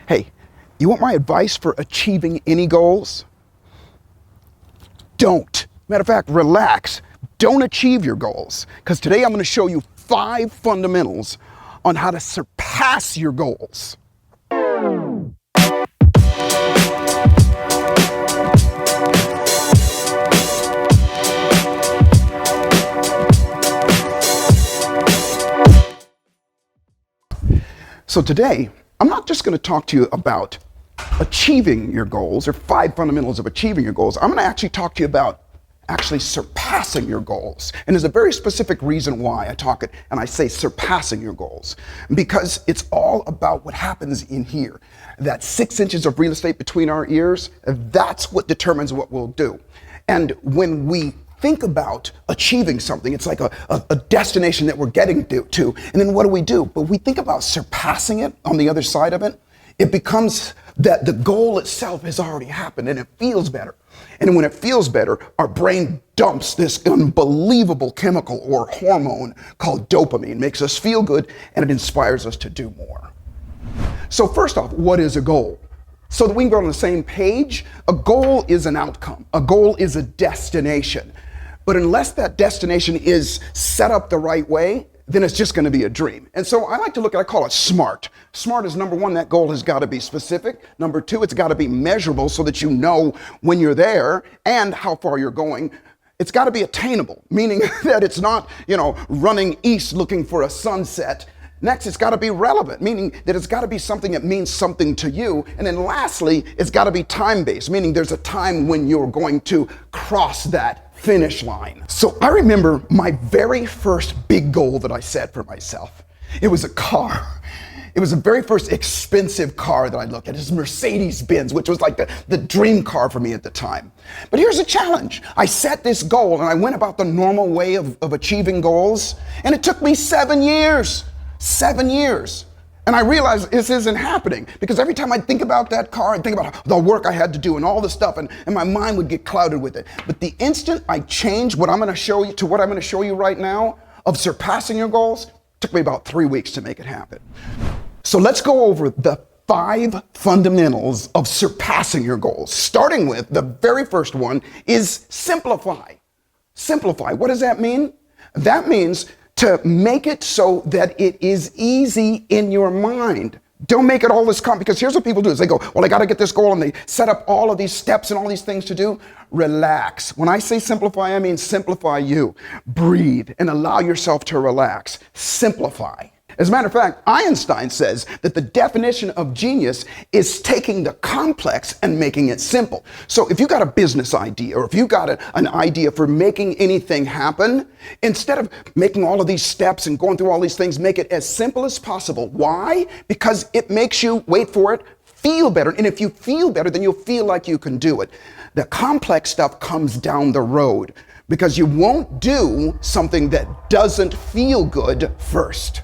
Hey, you want my advice for achieving any goals? Don't. Matter of fact, relax. Don't achieve your goals. Because today I'm going to show you 5 fundamentals on how to surpass your goals. So today, I'm not just going to talk to you about achieving your goals or 5 fundamentals of achieving your goals. I'm going to actually talk to you about actually surpassing your goals. And there's a very specific reason why I talk it and I say surpassing your goals. Because it's all about what happens in here. That 6 inches of real estate between our ears, that's what determines what we'll do. And when we think about achieving something, it's like a destination that we're getting to. And then what do? But we think about surpassing it on the other side of it. It becomes that the goal itself has already happened and it feels better. And when it feels better, our brain dumps this unbelievable chemical or hormone called dopamine, makes us feel good, and it inspires us to do more. So first off, what is a goal? So that we can go on the same page, a goal is an outcome. A goal is a destination. But unless that destination is set up the right way, then it's just going to be a dream. And so I like to I call it SMART. SMART is number 1, that goal has got to be specific. Number 2, it's got to be measurable so that you know when you're there and how far you're going. It's got to be attainable, meaning that it's not, running east looking for a sunset. Next, it's got to be relevant, meaning that it's got to be something that means something to you. And then lastly, it's got to be time-based, meaning there's a time when you're going to cross that finish line. So I remember my very first big goal that I set for myself. It was a car. It was the very first expensive car that I looked at. It was Mercedes-Benz, which was like the dream car for me at the time. But here's a challenge. I set this goal and I went about the normal way of achieving goals, and it took me 7 years. 7 years. And I realized this isn't happening because every time I think about that car, I think about the work I had to do and all the stuff, and my mind would get clouded with it. But the instant I changed what I'm going to show you to what I'm going to show you right now of surpassing your goals, it took me about 3 weeks to make it happen. So let's go over the 5 fundamentals of surpassing your goals. Starting with the very first one is simplify. Simplify. What does that mean? That means to make it so that it is easy in your mind. Don't make it all this complicated, because here's what people do is they go, well, I got to get this goal, and they set up all of these steps and all these things to do. Relax. When I say simplify, I mean simplify you. Breathe and allow yourself to relax. Simplify. As a matter of fact, Einstein says that the definition of genius is taking the complex and making it simple. So if you got a business idea, or if you got an idea for making anything happen, instead of making all of these steps and going through all these things, make it as simple as possible. Why? Because it makes you, wait for it, feel better. And if you feel better, then you'll feel like you can do it. The complex stuff comes down the road because you won't do something that doesn't feel good first.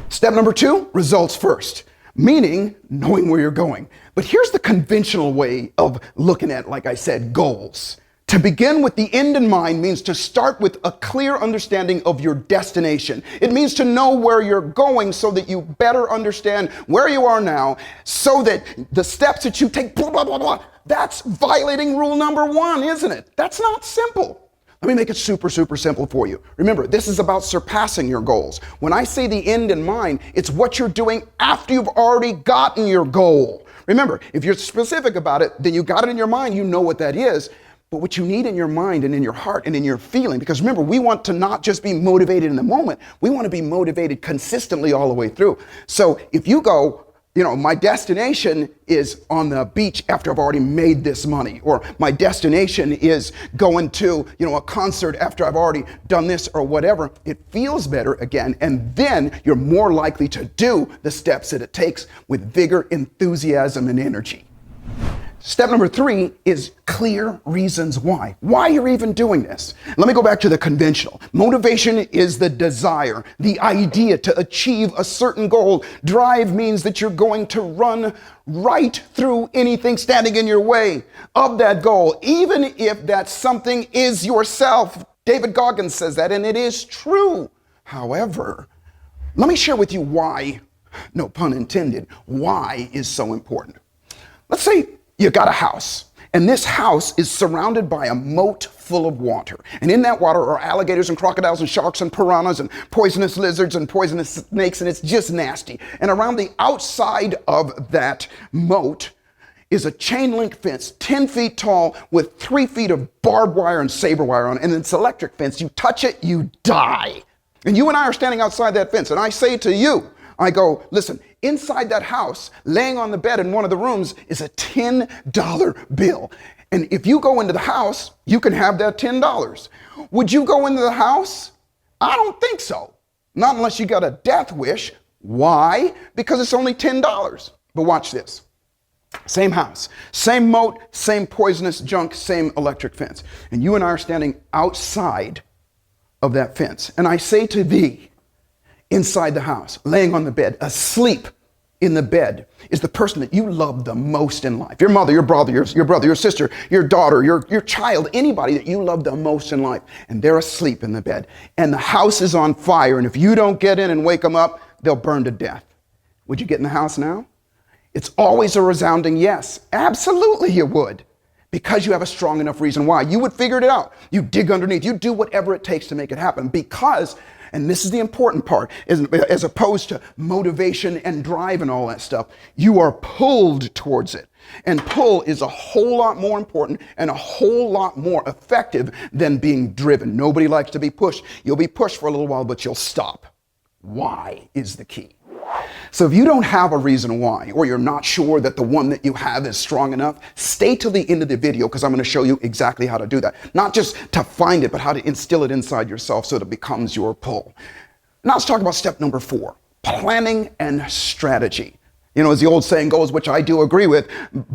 Step number 2, results first, meaning knowing where you're going. But here's the conventional way of looking at, like I said, goals. To begin with the end in mind means to start with a clear understanding of your destination. It means to know where you're going so that you better understand where you are now, so that the steps that you take, blah, blah, blah, blah, that's violating rule number 1, isn't it? That's not simple. Let me make it super, super simple for you. Remember, this is about surpassing your goals. When I say the end in mind, it's what you're doing after you've already gotten your goal. Remember, if you're specific about it, then you got it in your mind, you know what that is. But what you need in your mind and in your heart and in your feeling, because remember, we want to not just be motivated in the moment, we want to be motivated consistently all the way through. So if you go, my destination is on the beach after I've already made this money, or my destination is going to, a concert after I've already done this or whatever, it feels better again. And then you're more likely to do the steps that it takes with vigor, enthusiasm, and energy. Step number 3 is clear reasons why you're even doing this. Let me go back to the conventional. Motivation is the desire, the idea to achieve a certain goal. Drive means that you're going to run right through anything standing in your way of that goal, even if that something is yourself. David Goggins says that, and it is true. However, let me share with you why no pun intended, why is so important. Let's say you got a house, and this house is surrounded by a moat full of water. And in that water are alligators and crocodiles and sharks and piranhas and poisonous lizards and poisonous snakes, and it's just nasty. And around the outside of that moat is a chain link fence, 10 feet tall, with 3 feet of barbed wire and saber wire on it. And it's an electric fence. You touch it, you die. And you and I are standing outside that fence, and I say to you, I go, listen, inside that house, laying on the bed in one of the rooms is a $10 bill. And if you go into the house, you can have that $10. Would you go into the house? I don't think so. Not unless you got a death wish. Why? Because it's only $10. But watch this. Same house, same moat, same poisonous junk, same electric fence. And you and I are standing outside of that fence. And I say to thee, inside the house, laying on the bed, asleep in the bed, is the person that you love the most in life. Your mother, your brother, your sister, your daughter, your child, anybody that you love the most in life. And they're asleep in the bed. And the house is on fire. And if you don't get in and wake them up, they'll burn to death. Would you get in the house now? It's always a resounding yes. Absolutely you would. Because you have a strong enough reason why. You would figure it out. You dig underneath. You do whatever it takes to make it happen. Because, and this is the important part, as opposed to motivation and drive and all that stuff, you are pulled towards it. And pull is a whole lot more important and a whole lot more effective than being driven. Nobody likes to be pushed. You'll be pushed for a little while, but you'll stop. Why is the key. So if you don't have a reason why, or you're not sure that the one that you have is strong enough, stay till the end of the video, because I'm going to show you exactly how to do that. Not just to find it, but how to instill it inside yourself so that it becomes your pull. Now let's talk about step number 4, planning and strategy. You know, as the old saying goes, which I do agree with,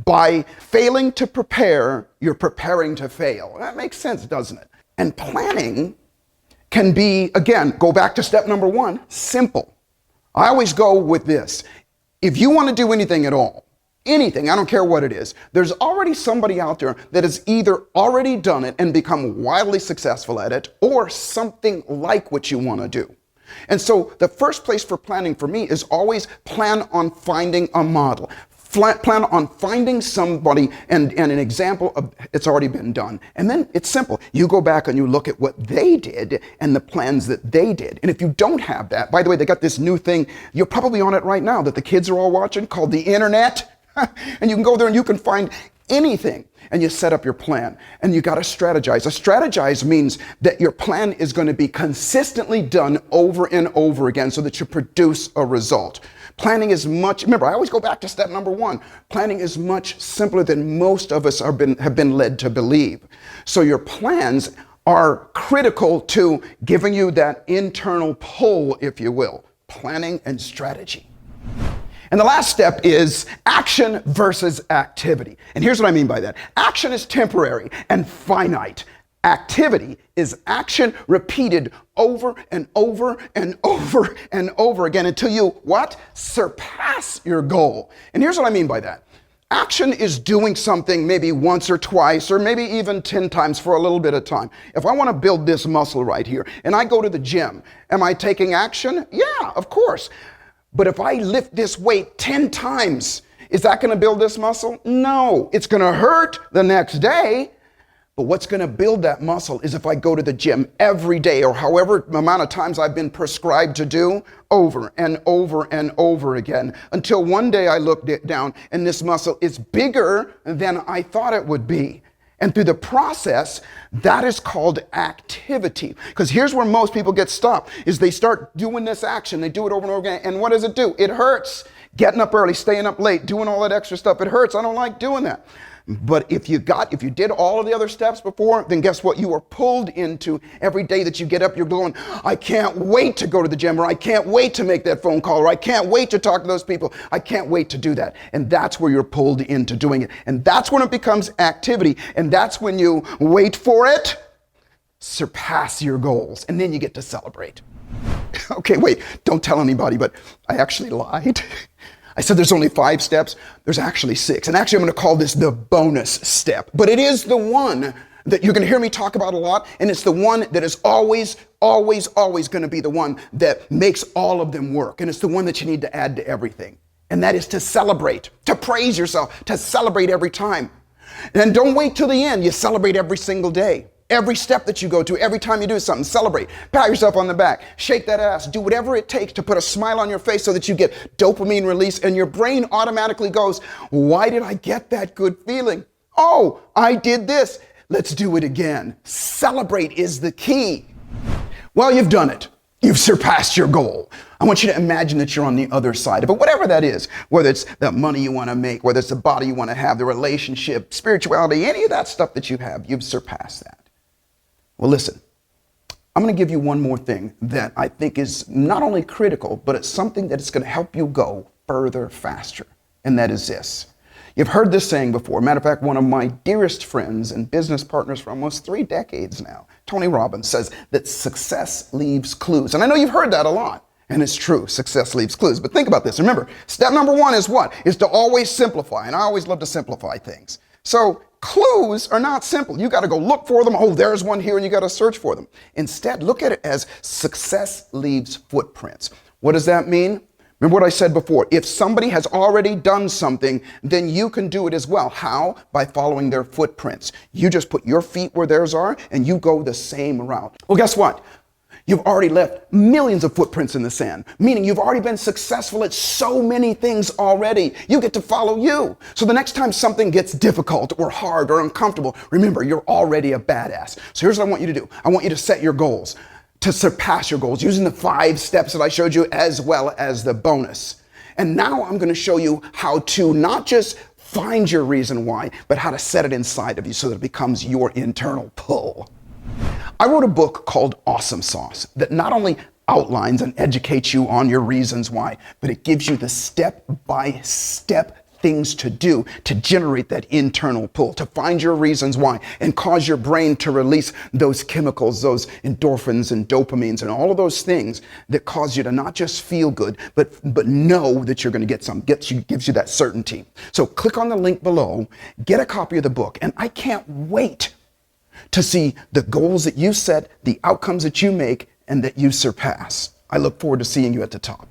by failing to prepare, you're preparing to fail. That makes sense, doesn't it? And planning can be, again, go back to step number 1, simple. I always go with this. If you want to do anything at all, anything, I don't care what it is, there's already somebody out there that has either already done it and become wildly successful at it, or something like what you want to do. And so the first place for planning for me is always plan on finding a model. Plan on finding somebody and an example of it's already been done. And then it's simple. You go back and you look at what they did and the plans that they did. And if you don't have that, by the way, they got this new thing, you're probably on it right now, that the kids are all watching, called the internet. And you can go there and you can find anything. And you set up your plan. And you got to strategize. A strategize means that your plan is going to be consistently done over and over again so that you produce a result. Planning is much, remember, I always go back to step number 1. Planning is much simpler than most of us have been led to believe. So your plans are critical to giving you that internal pull, if you will. Planning and strategy. And the last step is action versus activity. And here's what I mean by that. Action is temporary and finite. Activity is action repeated over and over and over and over again until you, what? Surpass your goal. And here's what I mean by that. Action is doing something maybe once or twice or maybe even 10 times for a little bit of time. If I want to build this muscle right here and I go to the gym, am I taking action? Yeah, of course. But if I lift this weight 10 times, is that going to build this muscle? No, it's going to hurt the next day. But what's going to build that muscle is if I go to the gym every day, or however amount of times I've been prescribed to do, over and over and over again, until one day I look down and this muscle is bigger than I thought it would be. And through the process, that is called activity. Because here's where most people get stopped, is they start doing this action. They do it over and over again. And what does it do? It hurts. Getting up early, staying up late, doing all that extra stuff. It hurts. I don't like doing that. But if you did all of the other steps before, then guess what? You are pulled into every day that you get up, you're going, I can't wait to go to the gym, or I can't wait to make that phone call, or I can't wait to talk to those people. I can't wait to do that. And that's where you're pulled into doing it. And that's when it becomes activity. And that's when you wait for it, surpass your goals. And then you get to celebrate. Okay, wait, don't tell anybody, but I actually lied. I said there's only 5 steps. There's actually 6. And actually, I'm going to call this the bonus step. But it is the one that you're going to hear me talk about a lot, and it's the one that is always going to be the one that makes all of them work, and it's the one that you need to add to everything, and that is to celebrate, to praise yourself, to celebrate every time. And don't wait till the end. You celebrate every single day. Every step that you go to, every time you do something, celebrate. Pat yourself on the back. Shake that ass. Do whatever it takes to put a smile on your face so that you get dopamine release, and your brain automatically goes, why did I get that good feeling? Oh, I did this. Let's do it again. Celebrate is the key. Well, you've done it. You've surpassed your goal. I want you to imagine that you're on the other side of it, whatever that is, whether it's the money you want to make, whether it's the body you want to have, the relationship, spirituality, any of that stuff that you have, you've surpassed that. Well, listen, I'm going to give you one more thing that I think is not only critical, but it's something that is going to help you go further, faster. And that is this. You've heard this saying before. Matter of fact, one of my dearest friends and business partners for almost 3 decades now, Tony Robbins, says that success leaves clues. And I know you've heard that a lot. And it's true, success leaves clues. But think about this. Remember, step number 1 is what? Is to always simplify. And I always love to simplify things. So clues are not simple. You got to go look for them. Oh, there's one here, and you got to search for them. Instead, look at it as success leaves footprints. What does that mean? Remember what I said before. If somebody has already done something, then you can do it as well. How? By following their footprints. You just put your feet where theirs are, and you go the same route. Well, guess what? You've already left millions of footprints in the sand, meaning you've already been successful at so many things already. You get to follow you. So the next time something gets difficult or hard or uncomfortable, remember, you're already a badass. So here's what I want you to do. I want you to set your goals, to surpass your goals, using the 5 steps that I showed you as well as the bonus. And now I'm going to show you how to not just find your reason why, but how to set it inside of you so that it becomes your internal pull. I wrote a book called Awesome Sauce that not only outlines and educates you on your reasons why, but it gives you the step-by-step things to do to generate that internal pull, to find your reasons why and cause your brain to release those chemicals, those endorphins and dopamines and all of those things that cause you to not just feel good, but know that you're going to get some, gives you that certainty. So click on the link below, get a copy of the book, and I can't wait to see the goals that you set, the outcomes that you make, and that you surpass. I look forward to seeing you at the top.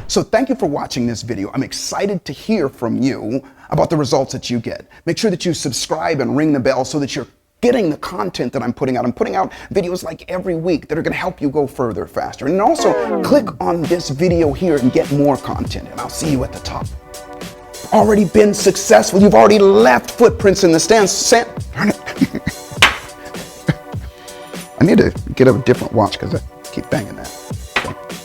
So thank you for watching this video. I'm excited to hear from you about the results that you get. Make sure that you subscribe and ring the bell so that you're getting the content that I'm putting out. I'm putting out videos like every week that are going to help you go further, faster. And also click on this video here and get more content, and I'll see you at the top. Already been successful. You've already left footprints in the sand. I need to get a different watch because I keep banging that. Okay.